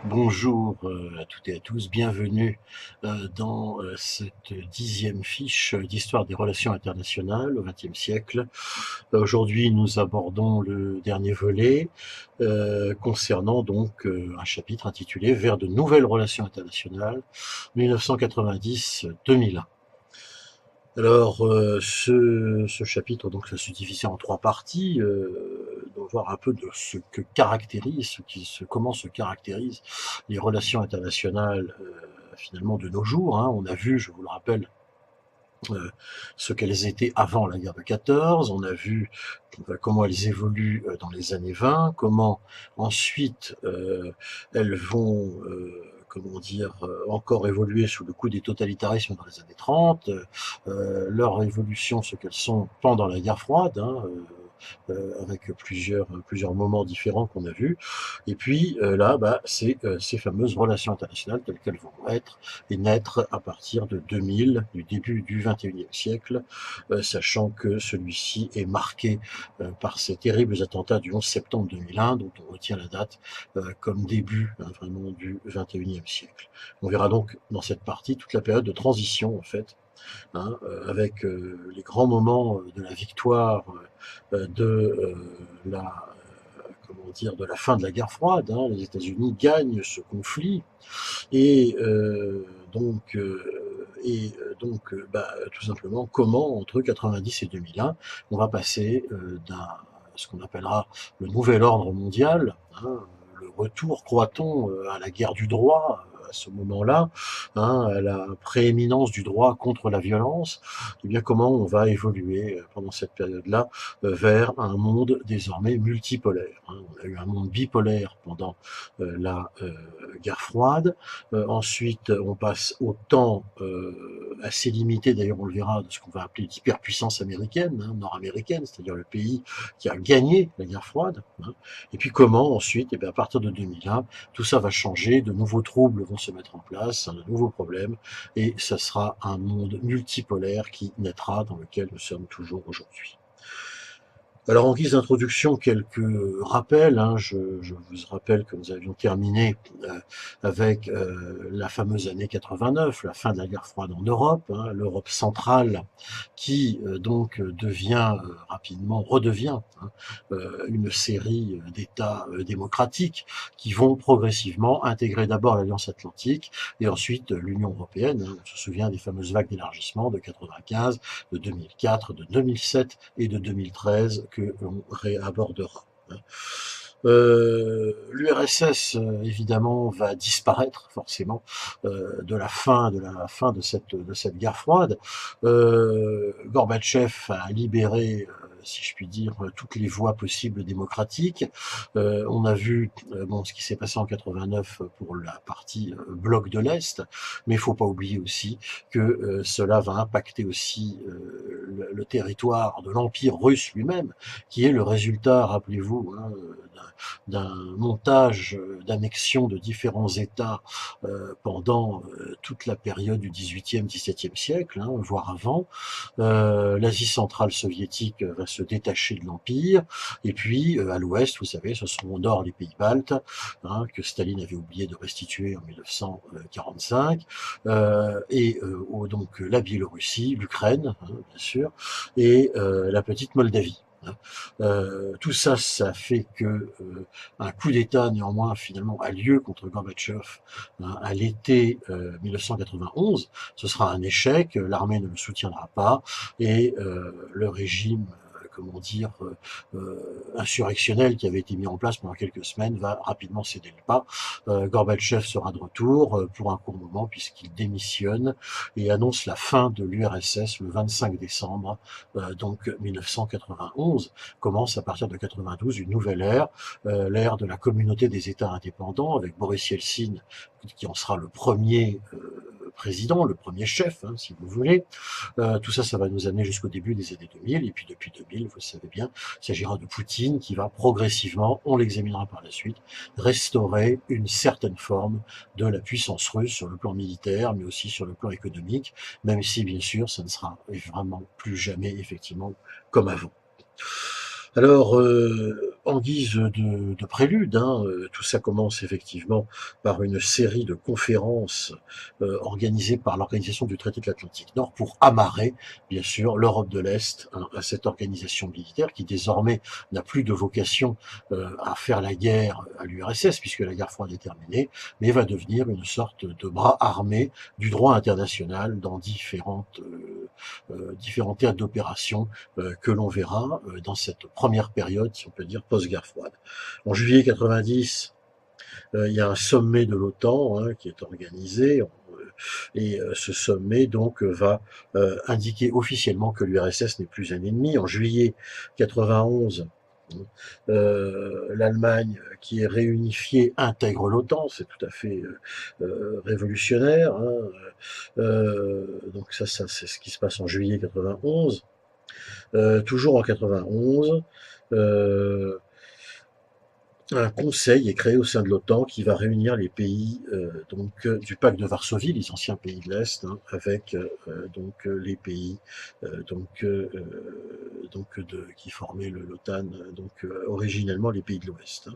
Bonjour à toutes et à tous, bienvenue dans cette 10e fiche d'histoire des relations internationales au XXe siècle. Aujourd'hui, nous abordons le dernier volet concernant donc un chapitre intitulé Vers de nouvelles relations internationales 1990-2001. Alors, ce chapitre, donc, ça se divise en trois parties. On va voir un peu de ce que caractérise, comment se caractérisent les relations internationales finalement de nos jours. Hein. On a vu, je vous le rappelle, euh, ce qu'elles étaient avant la guerre de 14. On a vu comment elles évoluent dans les années 20, comment ensuite elles vont comment dire, encore évoluer sous le coup des totalitarismes dans les années 30, leur évolution, ce qu'elles sont pendant la guerre froide, hein, avec plusieurs moments différents qu'on a vus. Et puis là, bah, c'est ces fameuses relations internationales telles qu'elles vont être et naître à partir de 2000, du début du XXIe siècle, sachant que celui-ci est marqué par ces terribles attentats du 11 septembre 2001, dont on retient la date comme début hein, vraiment du XXIe siècle. On verra donc dans cette partie toute la période de transition en fait, hein, avec les grands moments de la victoire de la comment dire, de la fin de la guerre froide. Hein. Les États-Unis gagnent ce conflit et bah, tout simplement comment entre 90 et 2001 on va passer d'un ce qu'on appellera le nouvel ordre mondial, hein, le retour, croit-on, à la guerre du droit à ce moment-là, hein, à la prééminence du droit contre la violence, et bien comment on va évoluer pendant cette période-là vers un monde désormais multipolaire. Hein. On a eu un monde bipolaire pendant la guerre froide. Ensuite, on passe au temps assez limité, d'ailleurs on le verra, de ce qu'on va appeler l'hyperpuissance américaine, hein, nord-américaine, c'est-à-dire le pays qui a gagné la guerre froide. Hein. Et puis comment ensuite, et bien à partir de 2001, tout ça va changer, de nouveaux troubles vont se mettre en place, de nouveaux problèmes, et ça sera un monde multipolaire qui naîtra, dans lequel nous sommes toujours aujourd'hui. Alors en guise d'introduction, quelques rappels. Hein, je vous rappelle que nous avions terminé avec la fameuse année 89, la fin de la guerre froide en Europe, hein, l'Europe centrale qui donc devient rapidement, redevient hein, une série d'États démocratiques qui vont progressivement intégrer d'abord l'Alliance Atlantique et ensuite l'Union Européenne. Hein, on se souvient des fameuses vagues d'élargissement de 95, de 2004, de 2007 et de 2013 que l'on réabordera. L'URSS évidemment va disparaître forcément de cette guerre froide. Gorbatchev a libéré si je puis dire, toutes les voies possibles démocratiques. On a vu bon, ce qui s'est passé en 89 pour la partie bloc de l'Est, mais il ne faut pas oublier aussi que cela va impacter aussi le territoire de l'Empire russe lui-même, qui est le résultat, rappelez-vous, hein, d'un montage d'annexion de différents États pendant toute la période du XVIIIe, XVIIe siècle, hein, voire avant. L'Asie centrale soviétique va se détacher de l'Empire, et puis à l'ouest, vous savez, ce seront au nord les pays baltes, hein, que Staline avait oublié de restituer en 1945, donc la Biélorussie, l'Ukraine, hein, bien sûr, et la petite Moldavie. Tout ça, ça fait que un coup d'État néanmoins finalement a lieu contre Gorbatchev hein, à l'été 1991. Ce sera un échec, l'armée ne le soutiendra pas et le régime comment dire, insurrectionnel qui avait été mis en place pendant quelques semaines va rapidement céder le pas. Gorbatchev sera de retour pour un court moment puisqu'il démissionne et annonce la fin de l'URSS le 25 décembre donc 1991. Commence à partir de 92 une nouvelle ère, l'ère de la communauté des États indépendants avec Boris Yeltsin qui en sera le premier président, le premier chef, hein, si vous voulez. Tout ça, ça va nous amener jusqu'au début des années 2000, et puis depuis 2000, vous le savez bien, il s'agira de Poutine qui va progressivement, on l'examinera par la suite, restaurer une certaine forme de la puissance russe sur le plan militaire, mais aussi sur le plan économique, même si, bien sûr, ça ne sera vraiment plus jamais, effectivement, comme avant. Alors, En guise de prélude, tout ça commence effectivement par une série de conférences organisées par l'Organisation du traité de l'Atlantique Nord pour amarrer, bien sûr, l'Europe de l'Est à cette organisation militaire qui désormais n'a plus de vocation à faire la guerre à l'URSS, puisque la guerre froide est terminée, mais va devenir une sorte de bras armé du droit international dans différents théâtres d'opérations que l'on verra dans cette première période, si on peut dire, post-guerre froide. En juillet 90, il y a un sommet de l'OTAN qui est organisé, et ce sommet donc va indiquer officiellement que l'URSS n'est plus un ennemi. En juillet 91, l'Allemagne qui est réunifiée intègre l'OTAN, c'est tout à fait révolutionnaire. Donc ça c'est ce qui se passe en juillet 91. Toujours en 91, un conseil est créé au sein de l'OTAN qui va réunir les pays du pacte de Varsovie, les anciens pays de l'Est, avec les pays qui formaient l'OTAN, originellement les pays de l'Ouest.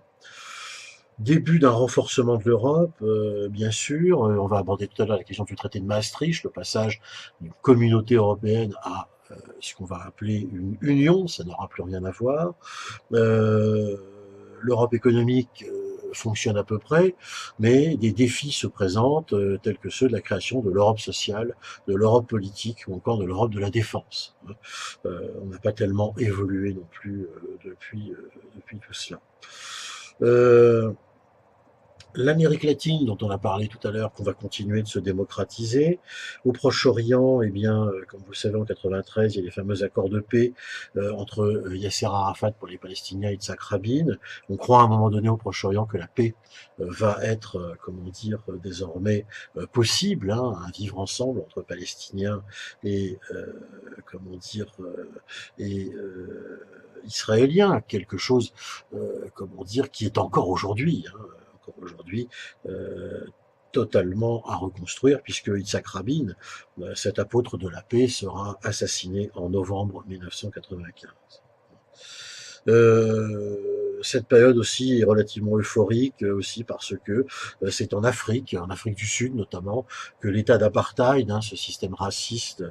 Début d'un renforcement de l'Europe, bien sûr. On va aborder tout à l'heure la question du traité de Maastricht, le passage d'une communauté européenne à ce qu'on va appeler une union, ça n'aura plus rien à voir. L'Europe économique fonctionne à peu près, mais des défis se présentent, tels que ceux de la création de l'Europe sociale, de l'Europe politique ou encore de l'Europe de la défense. On n'a pas tellement évolué non plus depuis tout cela. L'Amérique latine, dont on a parlé tout à l'heure, qu'on va continuer de se démocratiser. Au Proche-Orient, eh bien, comme vous le savez, en 93, il y a les fameux accords de paix entre Yasser Arafat pour les Palestiniens et Yitzhak Rabin. On croit à un moment donné au Proche-Orient que la paix va être, désormais possible, un vivre ensemble entre Palestiniens et, Israéliens, quelque chose, qui est encore aujourd'hui, totalement à reconstruire, puisque Yitzhak Rabin, cet apôtre de la paix, sera assassiné en novembre 1995. Cette période aussi est relativement euphorique aussi parce que c'est en Afrique du Sud notamment, que l'état d'apartheid, ce système raciste,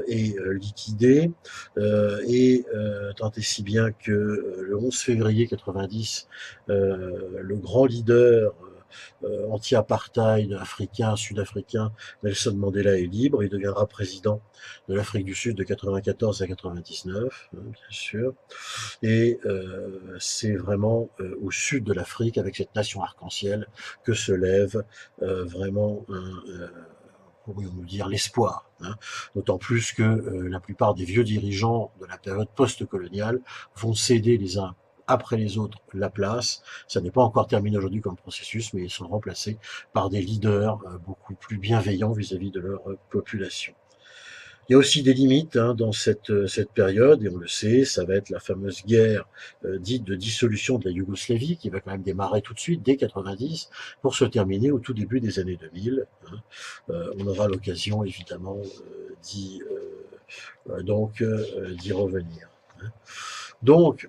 est liquidé, tant et si bien que le 11 février 90, le grand leader anti-apartheid africain, sud-africain, Nelson Mandela est libre, il deviendra président de l'Afrique du Sud de 94 à 99, bien sûr. Et c'est vraiment au sud de l'Afrique, avec cette nation arc-en-ciel, que se lève vraiment pourrions-nous dire, l'espoir. D'autant plus que la plupart des vieux dirigeants de la période post-coloniale vont céder les uns après les autres la place. Ça n'est pas encore terminé aujourd'hui comme processus, mais ils sont remplacés par des leaders beaucoup plus bienveillants vis-à-vis de leur population. Il y a aussi des limites dans cette période, et on le sait, ça va être la fameuse guerre dite de dissolution de la Yougoslavie, qui va quand même démarrer tout de suite, dès 90, pour se terminer au tout début des années 2000. On aura l'occasion, évidemment, d'y revenir. Donc,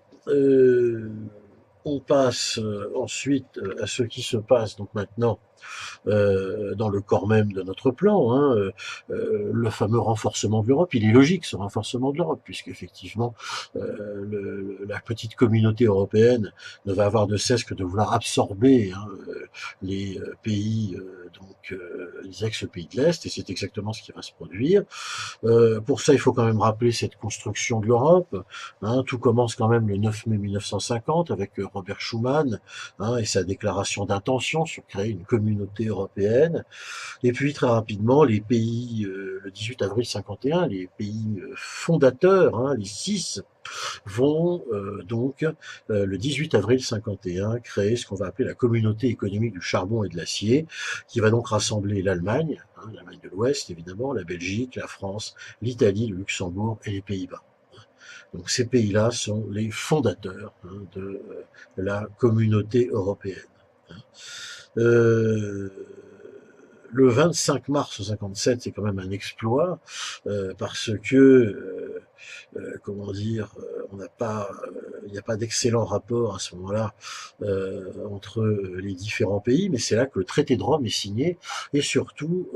on passe ensuite à ce qui se passe donc maintenant dans le corps même de notre plan, le fameux renforcement de l'Europe. Il est logique ce renforcement de l'Europe, puisqu'effectivement la petite communauté européenne ne va avoir de cesse que de vouloir absorber les pays, les ex-pays de l'Est, et c'est exactement ce qui va se produire. Pour ça, il faut quand même rappeler cette construction de l'Europe. Tout commence quand même le 9 mai 1950 avec Robert Schuman et sa déclaration d'intention sur créer une communauté européenne. Et puis très rapidement, les pays, le 18 avril 51, les pays fondateurs, les 6, vont le 18 avril 51 créer ce qu'on va appeler la communauté économique du charbon et de l'acier, qui va donc rassembler l'Allemagne, l'Allemagne de l'Ouest évidemment, la Belgique, la France, l'Italie, le Luxembourg et les Pays-Bas. Donc ces pays-là sont les fondateurs de la communauté européenne. Le 25 mars 57, c'est quand même un exploit parce que, on n'a pas il n'y a pas d'excellent rapport à ce moment-là entre les différents pays, mais c'est là que le traité de Rome est signé, et surtout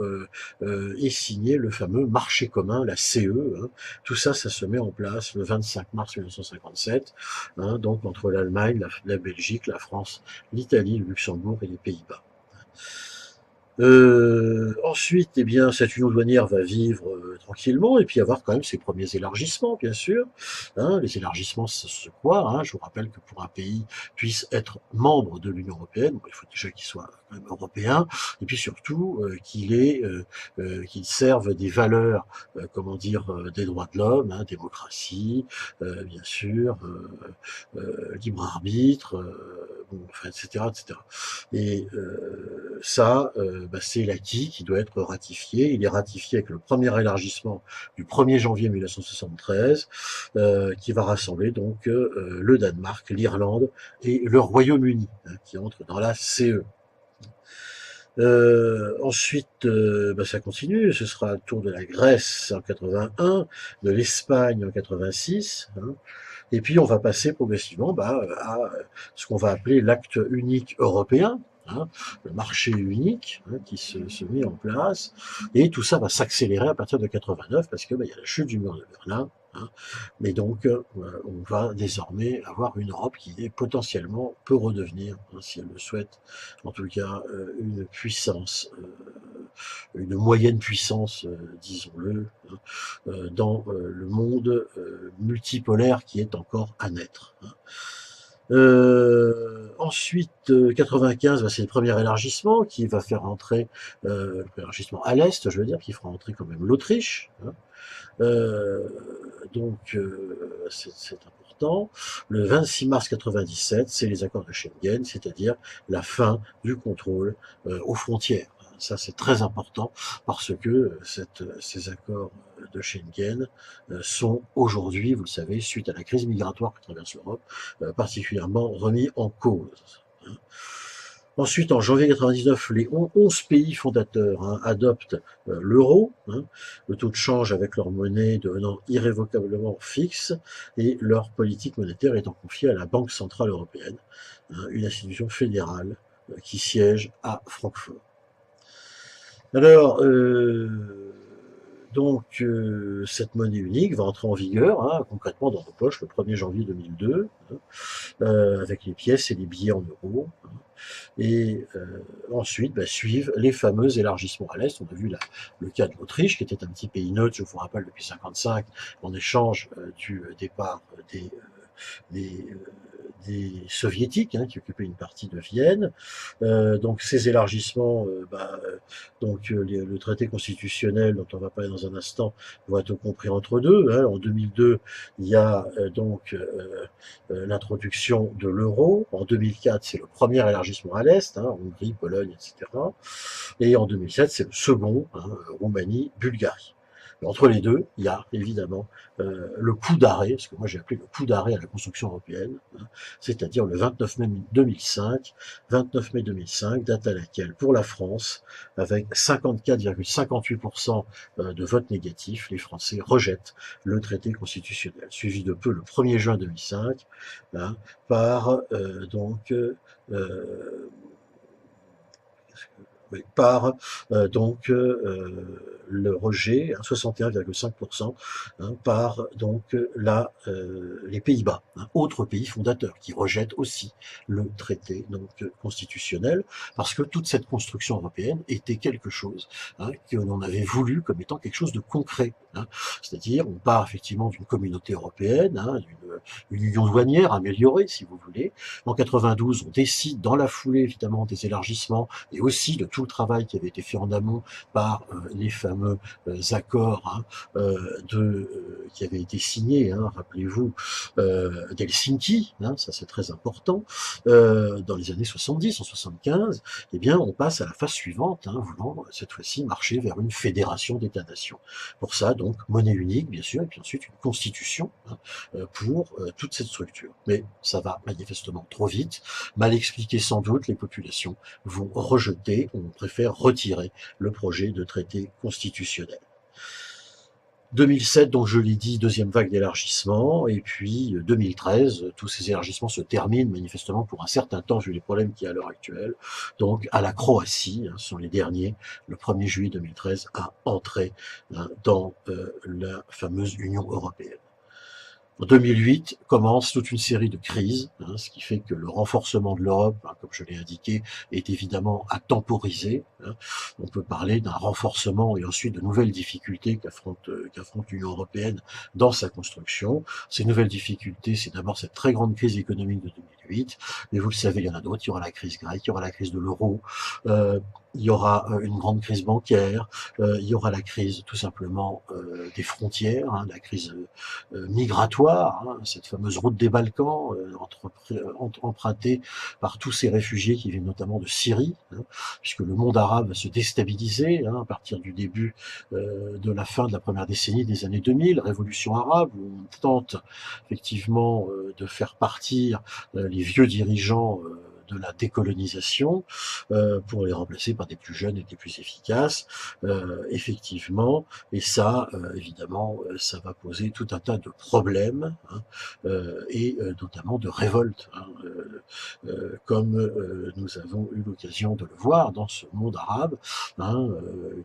est signé le fameux marché commun, la CE. Hein. Tout ça, ça se met en place le 25 mars 1957, hein, donc entre l'Allemagne, la Belgique, la France, l'Italie, le Luxembourg et les Pays-Bas. Ensuite, eh bien, cette union douanière va vivre tranquillement et puis avoir quand même ses premiers élargissements, bien sûr. Hein, les élargissements, c'est quoi hein. Je vous rappelle que pour un pays puisse être membre de l'Union européenne, bon, il faut déjà qu'il soit quand même européen, et puis surtout qu'il serve des valeurs, comment dire, des droits de l'homme, hein, démocratie, bien sûr, libre arbitre, bon, enfin, etc., etc. Et ça, c'est l'acquis qui doit être ratifié. Il est ratifié avec le premier élargissement du 1er janvier 1973, qui va rassembler donc le Danemark, l'Irlande et le Royaume-Uni, hein, qui entrent dans la CE. Ensuite, ça continue, ce sera le tour de la Grèce en 81, de l'Espagne en 86, hein, et puis on va passer progressivement à ce qu'on va appeler l'acte unique européen, hein, le marché unique hein, qui se met en place, et tout ça va s'accélérer à partir de 89 parce que il y a la chute du mur de Berlin. Hein, mais donc, on va désormais avoir une Europe qui potentiellement peut redevenir, hein, si elle le souhaite, en tout cas, une puissance, une moyenne puissance, disons-le, hein, dans le monde multipolaire qui est encore à naître. Hein. Ensuite, 95, c'est le premier élargissement qui va faire entrer, l'élargissement à l'Est, je veux dire, qui fera entrer quand même l'Autriche. Hein. Donc, c'est important. Le 26 mars 97, c'est les accords de Schengen, c'est-à-dire la fin du contrôle aux frontières. Ça, c'est très important parce que ces accords de Schengen sont aujourd'hui, vous le savez, suite à la crise migratoire qui traverse l'Europe, particulièrement remis en cause. Hein. Ensuite, en janvier 99, les 11 pays fondateurs hein, adoptent l'euro, hein, le taux de change avec leur monnaie devenant irrévocablement fixe et leur politique monétaire étant confiée à la Banque centrale européenne, hein, une institution fédérale qui siège à Francfort. Alors, cette monnaie unique va entrer en vigueur hein, concrètement dans nos poches le 1er janvier 2002, hein, avec les pièces et les billets en euros. Hein. Et ensuite suivent les fameux élargissements à l'Est. On a vu le cas de l'Autriche, qui était un petit pays neutre, je vous rappelle, depuis 1955, en échange du départ des soviétiques hein, qui occupaient une partie de Vienne. Donc ces élargissements, le traité constitutionnel dont on va parler dans un instant va être compris entre deux. Hein. En 2002, il y a l'introduction de l'euro. En 2004, c'est le premier élargissement à l'Est, hein, Hongrie, Pologne, etc. Et en 2007, c'est le second, hein, Roumanie, Bulgarie. Entre les deux, il y a évidemment le coup d'arrêt, ce que moi j'ai appelé le coup d'arrêt à la construction européenne, hein, c'est-à-dire le 29 mai 2005, date à laquelle, pour la France, avec 54,58% de votes négatifs, les Français rejettent le traité constitutionnel, suivi de peu le 1er juin 2005, hein, par le rejet, 61,5%, hein, par les Pays-Bas, hein, autre pays fondateur, qui rejette aussi le traité constitutionnel, parce que toute cette construction européenne était quelque chose hein, qu'on avait voulu comme étant quelque chose de concret. Hein. C'est-à-dire, on part effectivement d'une communauté européenne, hein, d'une union douanière améliorée, si vous voulez. En 92, on décide dans la foulée, évidemment, des élargissements et aussi de tout le travail qui avait été fait en amont par les fameux accords hein, qui avaient été signés, hein, rappelez-vous, d'Helsinki, hein, ça c'est très important, dans les années 70, en 75, eh bien on passe à la phase suivante, hein, voulant cette fois-ci marcher vers une fédération d'États-nations. Pour ça, donc, monnaie unique, bien sûr, et puis ensuite une constitution hein, pour toute cette structure. Mais ça va manifestement trop vite, mal expliqué sans doute, les populations vont rejeter, on préfère retirer le projet de traité constitutionnel. 2007, donc je l'ai dit, deuxième vague d'élargissement, et puis 2013, tous ces élargissements se terminent manifestement pour un certain temps, vu les problèmes qu'il y a à l'heure actuelle, donc à la Croatie, ce sont les derniers, le 1er juillet 2013, à entrer dans la fameuse Union européenne. En 2008 commence toute une série de crises, ce qui fait que le renforcement de l'Europe, comme je l'ai indiqué, est évidemment à temporiser. On peut parler d'un renforcement et ensuite de nouvelles difficultés qu'affronte l'Union européenne dans sa construction. Ces nouvelles difficultés, c'est d'abord cette très grande crise économique de 2008, mais vous le savez, il y en a d'autres. Il y aura la crise grecque, il y aura la crise de l'euro, il y aura une grande crise bancaire, il y aura la crise tout simplement des frontières, la crise migratoire, cette fameuse route des Balkans empruntée par tous ces réfugiés qui viennent notamment de Syrie, puisque le monde arabe va se déstabiliser à partir du début de la fin de la première décennie des années 2000, révolution arabe, où on tente effectivement de faire partir les vieux dirigeants de la décolonisation pour les remplacer par des plus jeunes et des plus efficaces, effectivement, et ça, évidemment, ça va poser tout un tas de problèmes et notamment de révoltes, comme nous avons eu l'occasion de le voir dans ce monde arabe,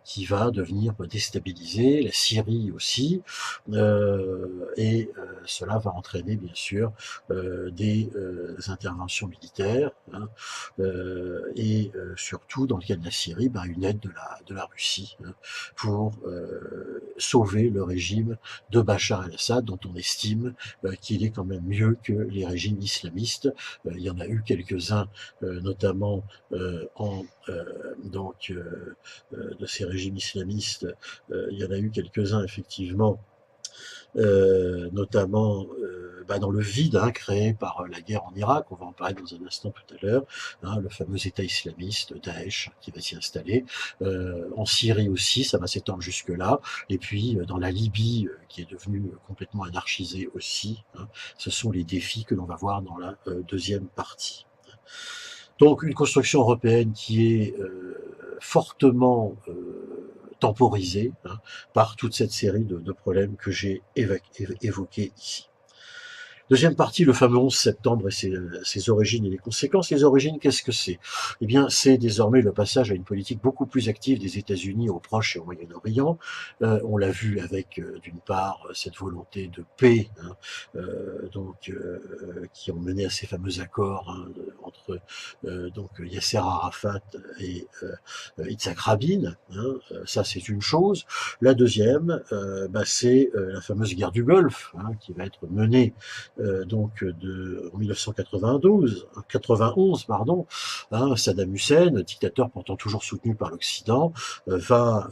qui va devenir déstabilisé, la Syrie aussi, et cela va entraîner bien sûr des interventions militaires, et surtout dans le cas de la Syrie, une aide de la Russie pour sauver le régime de Bachar el-Assad, dont on estime qu'il est quand même mieux que les régimes islamistes. Il y en a eu quelques-uns, notamment de ces régimes islamistes, il y en a eu quelques-uns effectivement, notamment dans le vide créé par la guerre en Irak, on va en parler dans un instant tout à l'heure, le fameux État islamiste, Daesh, qui va s'y installer, en Syrie aussi, ça va s'étendre jusque-là, et puis dans la Libye, qui est devenue complètement anarchisée aussi, ce sont les défis que l'on va voir dans la deuxième partie. Donc une construction européenne qui est fortement temporisée par toute cette série de problèmes que j'ai évoqués ici. Deuxième partie, le fameux 11 septembre et ses origines et les conséquences. Les origines, qu'est-ce que c'est? Eh bien, c'est désormais le passage à une politique beaucoup plus active des États-Unis au Proche et au Moyen-Orient. On l'a vu avec, d'une part, cette volonté de paix, qui ont mené à ces fameux accords entre Yasser Arafat et Yitzhak Rabin. Ça, c'est une chose. La deuxième, c'est la fameuse guerre du Golfe, qui va être menée en 1991, Saddam Hussein, dictateur pourtant toujours soutenu par l'Occident, va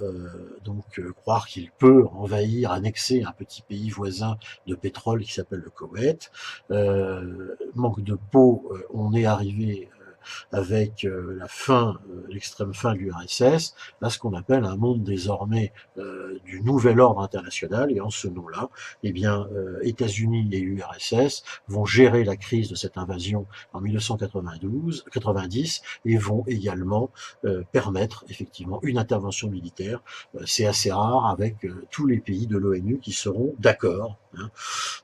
croire qu'il peut envahir, annexer un petit pays voisin de pétrole qui s'appelle le Koweït. Manque de peau, on est arrivé avec l'extrême fin de l'URSS, à ce qu'on appelle un monde désormais du nouvel ordre international, et en ce nom-là, États-Unis et URSS vont gérer la crise de cette invasion en 1990 et vont également permettre effectivement une intervention militaire. C'est assez rare avec tous les pays de l'ONU qui seront d'accord.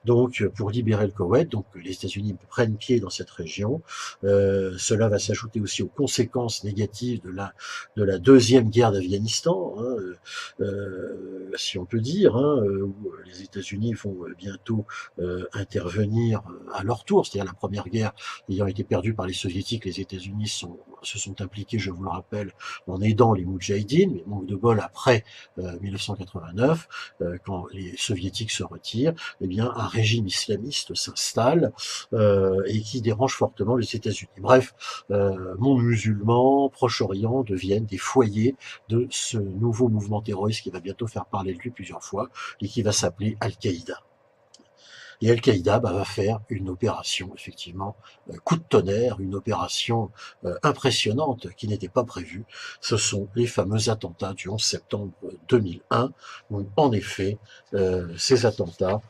Donc pour libérer le Koweït, donc les États-Unis prennent pied dans cette région. Cela va s'ajouter aussi aux conséquences négatives de la deuxième guerre d'Afghanistan, si on peut dire, où les États-Unis vont bientôt intervenir à leur tour. C'est-à-dire la première guerre ayant été perdue par les Soviétiques, les États-Unis se sont impliqués, je vous le rappelle, en aidant les Moudjahidines, mais manque de bol après 1989, quand les Soviétiques se retirent, un régime islamiste s'installe et qui dérange fortement les États-Unis. Bref, monde musulman, Proche-Orient deviennent des foyers de ce nouveau mouvement terroriste qui va bientôt faire parler de lui plusieurs fois et qui va s'appeler Al-Qaïda. Et Al-Qaïda va faire une opération, effectivement, coup de tonnerre, une opération impressionnante qui n'était pas prévue. Ce sont les fameux attentats du 11 septembre 2001, où en effet, ces attentats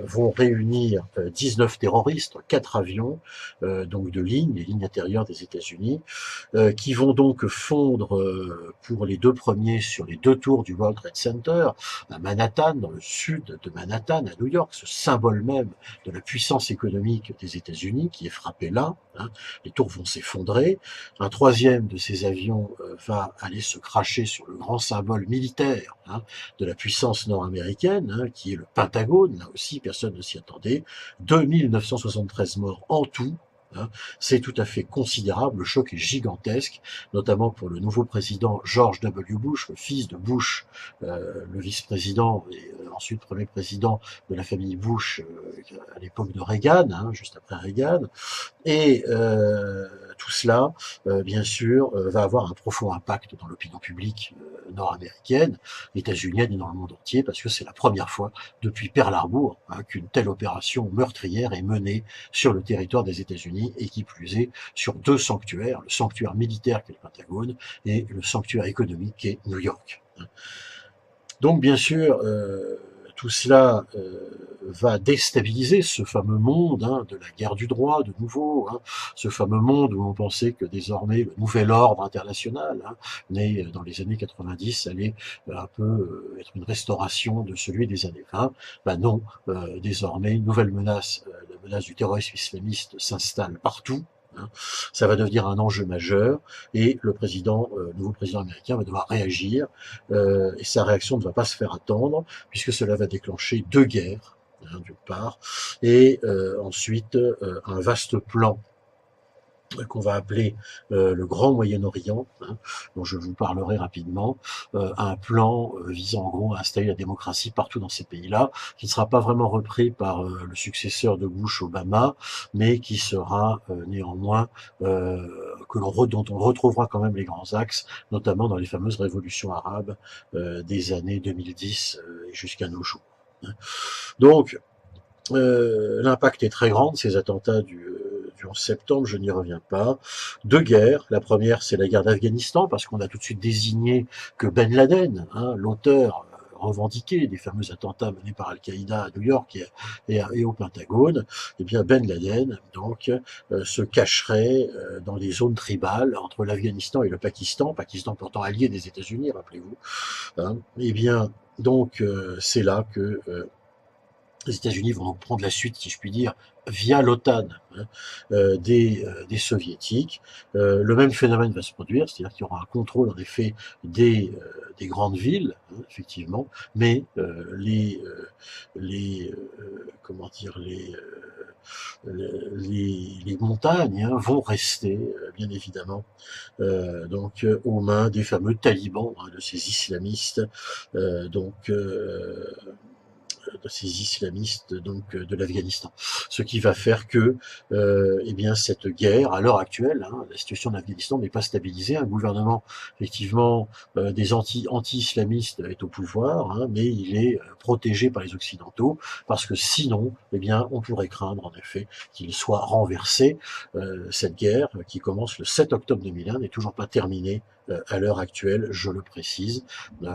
vont réunir 19 terroristes, 4 avions, donc de lignes, les lignes intérieures des États-Unis, qui vont donc fondre pour les 2 premiers sur les 2 tours du World Trade Center, à Manhattan, dans le sud de Manhattan, à New York, ce symbole même de la puissance économique des États-Unis qui est frappé là. Hein. Les tours vont s'effondrer. Un troisième de ces avions va aller se cracher sur le grand symbole militaire de la puissance nord-américaine, qui est le Pentagone. Là aussi, personne ne s'y attendait. 2973 morts en tout. C'est tout à fait considérable, le choc est gigantesque, notamment pour le nouveau président George W. Bush, le fils de Bush, le vice-président et ensuite premier président de la famille Bush à l'époque de Reagan, juste après Reagan. Et tout cela, bien sûr, va avoir un profond impact dans l'opinion publique nord-américaine, états-unienne et dans le monde entier, parce que c'est la première fois depuis Pearl Harbor qu'une telle opération meurtrière est menée sur le territoire des États-Unis, et qui plus est sur 2 sanctuaires, le sanctuaire militaire qui est le Pentagone, et le sanctuaire économique qui est New York. Donc bien sûr, tout cela va déstabiliser ce fameux monde de la guerre du droit, de nouveau, ce fameux monde où on pensait que désormais le nouvel ordre international, né dans les années 90, allait un peu être une restauration de celui des années 20. Ben non, désormais, une nouvelle menace, la menace du terrorisme islamiste s'installe partout. Ça va devenir un enjeu majeur et le nouveau président américain va devoir réagir et sa réaction ne va pas se faire attendre puisque cela va déclencher 2 guerres d'une part et ensuite un vaste plan qu'on va appeler le Grand Moyen-Orient, dont je vous parlerai rapidement, un plan visant en gros à installer la démocratie partout dans ces pays-là, qui ne sera pas vraiment repris par le successeur de Bush, Obama, mais qui sera néanmoins dont on retrouvera quand même les grands axes, notamment dans les fameuses révolutions arabes des années 2010 et jusqu'à nos jours. Donc, l'impact est très grand de ces attentats du 11 septembre, je n'y reviens pas. 2 guerres. La première, c'est la guerre d'Afghanistan, parce qu'on a tout de suite désigné que Ben Laden, l'auteur revendiqué des fameux attentats menés par Al-Qaïda à New York et au Pentagone, eh bien Ben Laden donc se cacherait dans les zones tribales entre l'Afghanistan et le Pakistan pourtant allié des États-Unis, rappelez-vous. Eh bien donc c'est là que les États-Unis vont donc prendre la suite, si je puis dire, via l'OTAN des soviétiques. Le même phénomène va se produire, c'est-à-dire qu'il y aura un contrôle en effet des grandes villes, effectivement, mais comment dire les montagnes vont rester bien évidemment donc aux mains des fameux talibans, de ces islamistes, donc de ces islamistes donc de l'Afghanistan. Ce qui va faire que eh bien cette guerre, à l'heure actuelle, la situation de l'Afghanistan n'est pas stabilisée. Un gouvernement effectivement des anti-islamistes est au pouvoir, mais il est protégé par les Occidentaux, parce que sinon, eh bien, on pourrait craindre en effet qu'il soit renversé. Cette guerre qui commence le 7 octobre 2001 n'est toujours pas terminée à l'heure actuelle, je le précise,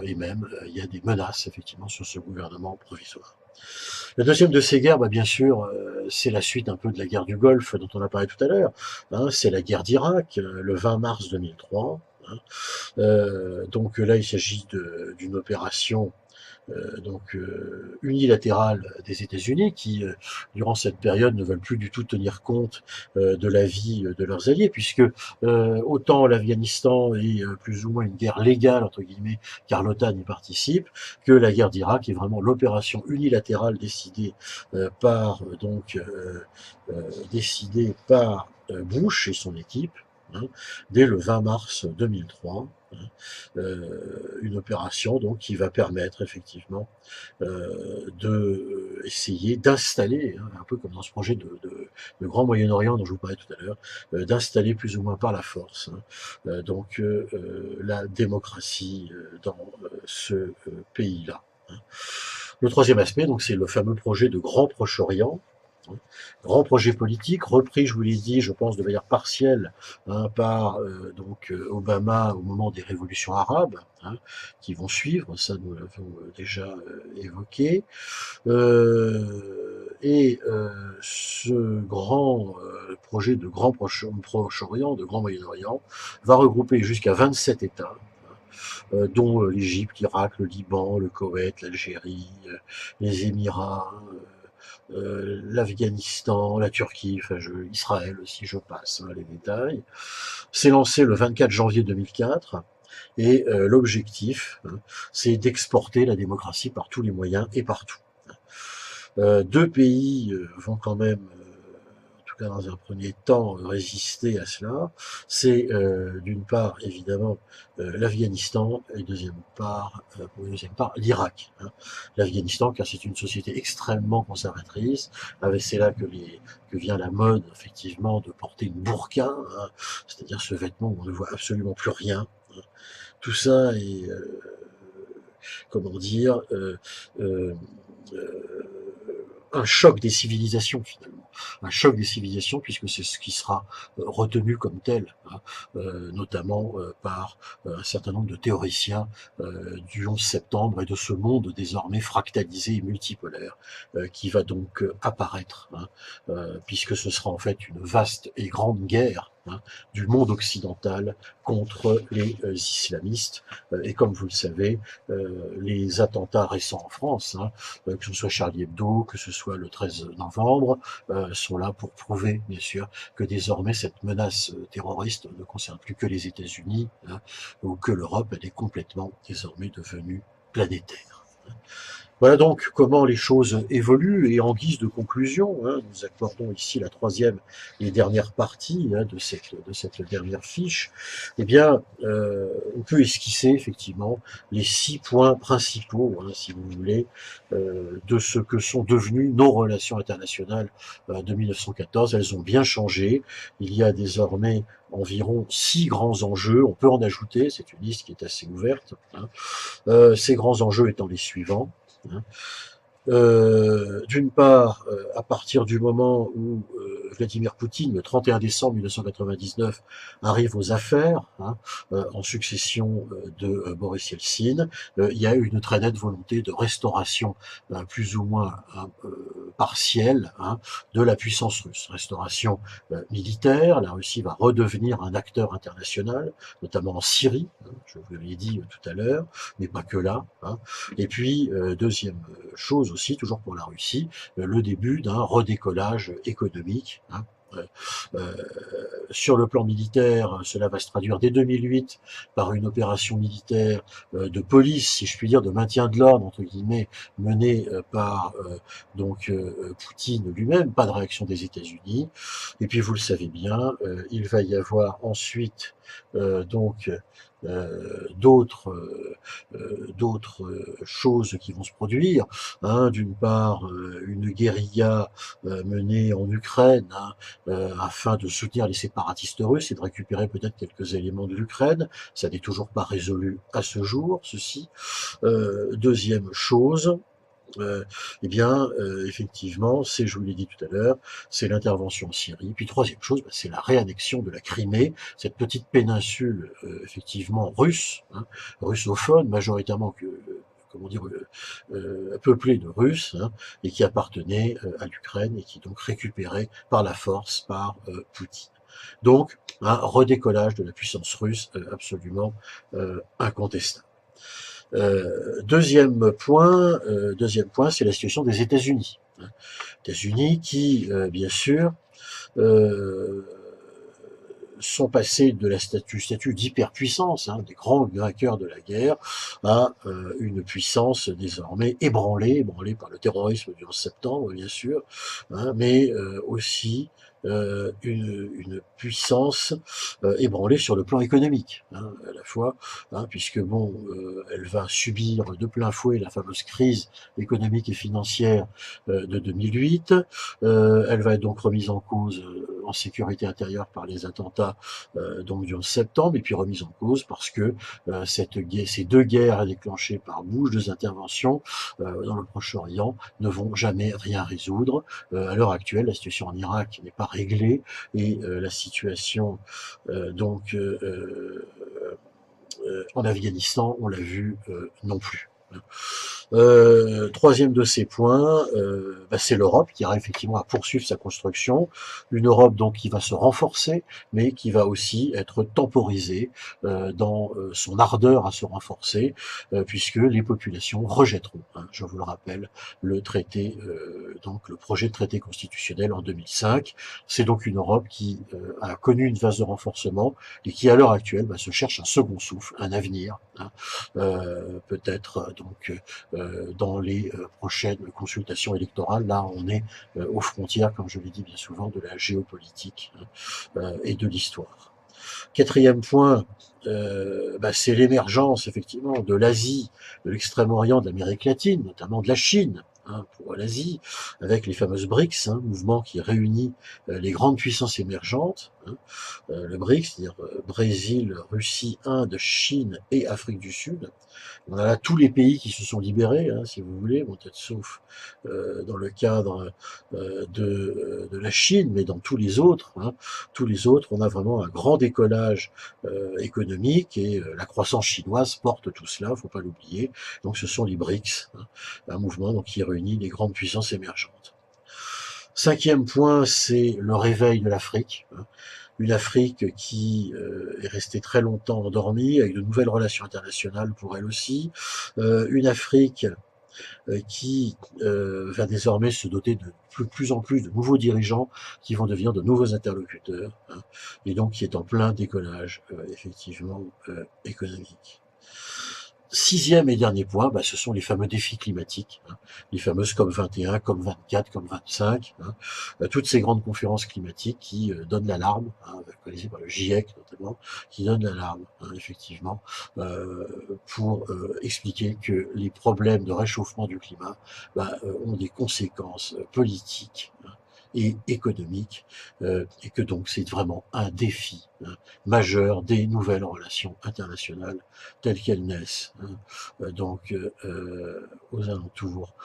et même il y a des menaces effectivement sur ce gouvernement provisoire. La deuxième de ces guerres, bien sûr, c'est la suite un peu de la guerre du Golfe dont on a parlé tout à l'heure. C'est la guerre d'Irak, le 20 mars 2003. Donc là, il s'agit d'une opération unilatérale des États-Unis qui, durant cette période, ne veulent plus du tout tenir compte de la vie de leurs alliés, puisque autant l'Afghanistan est plus ou moins une guerre légale, entre guillemets, car l'OTAN y participe, que la guerre d'Irak est vraiment l'opération unilatérale décidée par Bush et son équipe, dès le 20 mars 2003. Une opération donc qui va permettre effectivement de essayer d'installer, un peu comme dans ce projet de Grand Moyen-Orient dont je vous parlais tout à l'heure, d'installer plus ou moins par la force donc la démocratie dans ce pays-là. Le troisième aspect, donc, c'est le fameux projet de Grand Proche-Orient, hein. Grand projet politique, repris, je vous l'ai dit, je pense de manière partielle, hein, par Obama au moment des révolutions arabes, hein, qui vont suivre, ça nous l'avons déjà évoqué. Ce grand projet de Grand Proche-Orient, de Grand Moyen-Orient, va regrouper jusqu'à 27 États, dont l'Égypte, l'Irak, le Liban, le Koweït, l'Algérie, les Émirats, l'Afghanistan, la Turquie, Israël aussi, je passe les détails. C'est lancé le 24 janvier 2004 et l'objectif, hein, c'est d'exporter la démocratie par tous les moyens et partout. Deux pays vont quand même, en tout cas dans un premier temps, résister à cela. C'est d'une part, évidemment, l'Afghanistan et deuxième part, l'Irak. Hein. L'Afghanistan, car c'est une société extrêmement conservatrice, c'est là que vient la mode, effectivement, de porter une burqa, hein, c'est-à-dire ce vêtement où on ne voit absolument plus rien. Hein. Tout ça est, comment dire, un choc des civilisations finalement, un choc des civilisations puisque c'est ce qui sera retenu comme tel, hein, notamment par un certain nombre de théoriciens du 11 septembre et de ce monde désormais fractalisé et multipolaire qui va donc apparaître, hein, puisque ce sera en fait une vaste et grande guerre, hein, du monde occidental contre les islamistes. Et comme vous le savez, les attentats récents en France, hein, que ce soit Charlie Hebdo, que ce soit le 13 novembre, sont là pour prouver, bien sûr, que désormais cette menace terroriste ne concerne plus que les États-Unis, hein, ou que l'Europe, elle est complètement désormais devenue planétaire. Voilà donc comment les choses évoluent, et en guise de conclusion, hein, nous accordons ici la troisième et dernière partie, hein, de cette dernière fiche. Eh bien, on peut esquisser effectivement les 6 points principaux, hein, si vous voulez, de ce que sont devenues nos relations internationales de 1914. Elles ont bien changé. Il y a désormais environ 6 grands enjeux. On peut en ajouter, c'est une liste qui est assez ouverte, hein. Ces grands enjeux étant les suivants. Hein. D'une part, à partir du moment où Vladimir Poutine, le 31 décembre 1999, arrive aux affaires, hein, en succession de Boris Yeltsin, il y a eu une très nette volonté de restauration plus ou moins partielle, hein, de la puissance russe. Restauration militaire, la Russie va redevenir un acteur international, notamment en Syrie, hein, je vous l'ai dit tout à l'heure, mais pas que là. Hein. Et puis, deuxième chose aussi, toujours pour la Russie, le début d'un redécollage économique. Hein. Sur le plan militaire, cela va se traduire dès 2008 par une opération militaire de police, si je puis dire, de maintien de l'ordre, entre guillemets, menée par Poutine lui-même, pas de réaction des États-Unis. Et puis, vous le savez bien, il va y avoir ensuite d'autres choses qui vont se produire. Hein, d'une part, une guérilla menée en Ukraine, hein, afin de soutenir les séparatistes russes et de récupérer peut-être quelques éléments de l'Ukraine. Ça n'est toujours pas résolu à ce jour, ceci. Deuxième chose, effectivement, je vous l'ai dit tout à l'heure, c'est l'intervention en Syrie. Puis troisième chose, c'est la réannexion de la Crimée, cette petite péninsule effectivement russe, hein, russophone, majoritairement peuplée de Russes, hein, et qui appartenait à l'Ukraine et qui est donc récupérée par la force par Poutine. Donc, un redécollage de la puissance russe absolument incontestable. Deuxième point, c'est la situation des États-Unis. États-Unis qui, bien sûr, sont passés de la statut d'hyperpuissance, hein, des grands vainqueurs de la guerre, à une puissance désormais ébranlée par le terrorisme du 11 septembre, bien sûr, hein, mais aussi une puissance ébranlée sur le plan économique, hein, à la fois, hein, puisque bon, elle va subir de plein fouet la fameuse crise économique et financière de 2008. Elle va être donc remise en cause en sécurité intérieure par les attentats donc du 11 septembre, et puis remise en cause parce que ces deux guerres déclenchées par Bush, deux interventions dans le Proche-Orient, ne vont jamais rien résoudre. À l'heure actuelle, la situation en Irak n'est pas réglée, et la situation en Afghanistan, on l'a vu, non plus. Troisième de ces points, c'est l'Europe qui a effectivement à poursuivre sa construction, une Europe donc qui va se renforcer, mais qui va aussi être temporisée dans son ardeur à se renforcer, puisque les populations rejetteront, hein, je vous le rappelle, le traité, donc le projet de traité constitutionnel en 2005. C'est donc une Europe qui a connu une phase de renforcement et qui à l'heure actuelle se cherche un second souffle, un avenir, hein, peut-être donc dans les prochaines consultations électorales. Là, on est aux frontières, comme je l'ai dit bien souvent, de la géopolitique et de l'histoire. Quatrième point, c'est l'émergence effectivement de l'Asie, de l'Extrême-Orient, de l'Amérique latine, notamment de la Chine, hein, pour l'Asie, avec les fameuses BRICS, hein, mouvement qui réunit les grandes puissances émergentes, hein, le BRICS, c'est-à-dire Brésil, Russie, Inde, Chine et Afrique du Sud. On a là tous les pays qui se sont libérés, hein, si vous voulez, bon, peut-être sauf dans le cadre de la Chine, mais dans tous les autres, hein, on a vraiment un grand décollage économique, et la croissance chinoise porte tout cela, faut pas l'oublier. Donc ce sont les BRICS, hein, un mouvement donc, qui réunit les grandes puissances émergentes. Cinquième point, c'est le réveil de l'Afrique, hein. Une Afrique qui est restée très longtemps endormie, avec de nouvelles relations internationales pour elle aussi. Une Afrique qui va désormais se doter de plus en plus de nouveaux dirigeants qui vont devenir de nouveaux interlocuteurs, hein, et donc qui est en plein décollage, effectivement, économique. Sixième et dernier point, ce sont les fameux défis climatiques, hein, les fameuses COP21, COP24, COP25, hein, toutes ces grandes conférences climatiques qui donnent l'alarme, hein, organisées par le GIEC notamment, qui donnent l'alarme, hein, effectivement, pour expliquer que les problèmes de réchauffement du climat ont des conséquences politiques, hein, et économique, et que donc c'est vraiment un défi, hein, majeur des nouvelles relations internationales telles qu'elles naissent, hein, aux alentours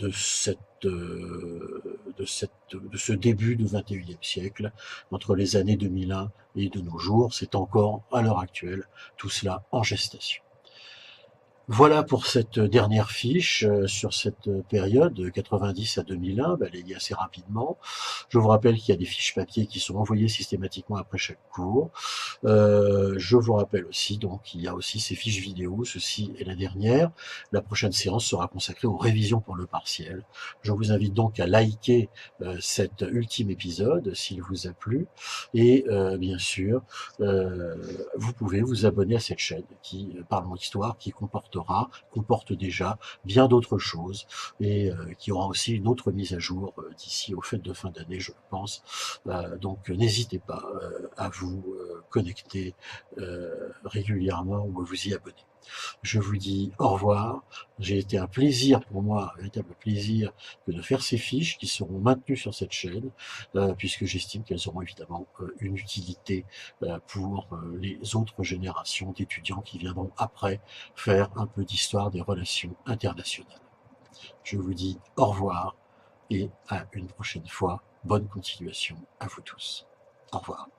de ce début du XXIe siècle, entre les années 2001 et de nos jours. C'est encore à l'heure actuelle tout cela en gestation. Voilà pour cette dernière fiche sur cette période de 90 à 2001, balayée assez rapidement. Je vous rappelle qu'il y a des fiches papier qui sont envoyées systématiquement après chaque cours. Je vous rappelle aussi donc qu'il y a aussi ces fiches vidéo, ceci est la dernière. La prochaine séance sera consacrée aux révisions pour le partiel. Je vous invite donc à liker cet ultime épisode s'il vous a plu, et bien sûr vous pouvez vous abonner à cette chaîne qui Parlons Histoire, qui comporte déjà bien d'autres choses, et qui aura aussi une autre mise à jour d'ici aux fêtes de fin d'année, je pense. Donc n'hésitez pas à vous connecter régulièrement ou à vous y abonner. Je vous dis au revoir. J'ai été un plaisir pour moi, un véritable plaisir, de faire ces fiches qui seront maintenues sur cette chaîne, puisque j'estime qu'elles auront évidemment une utilité pour les autres générations d'étudiants qui viendront après faire un peu d'histoire des relations internationales. Je vous dis au revoir et à une prochaine fois. Bonne continuation à vous tous. Au revoir.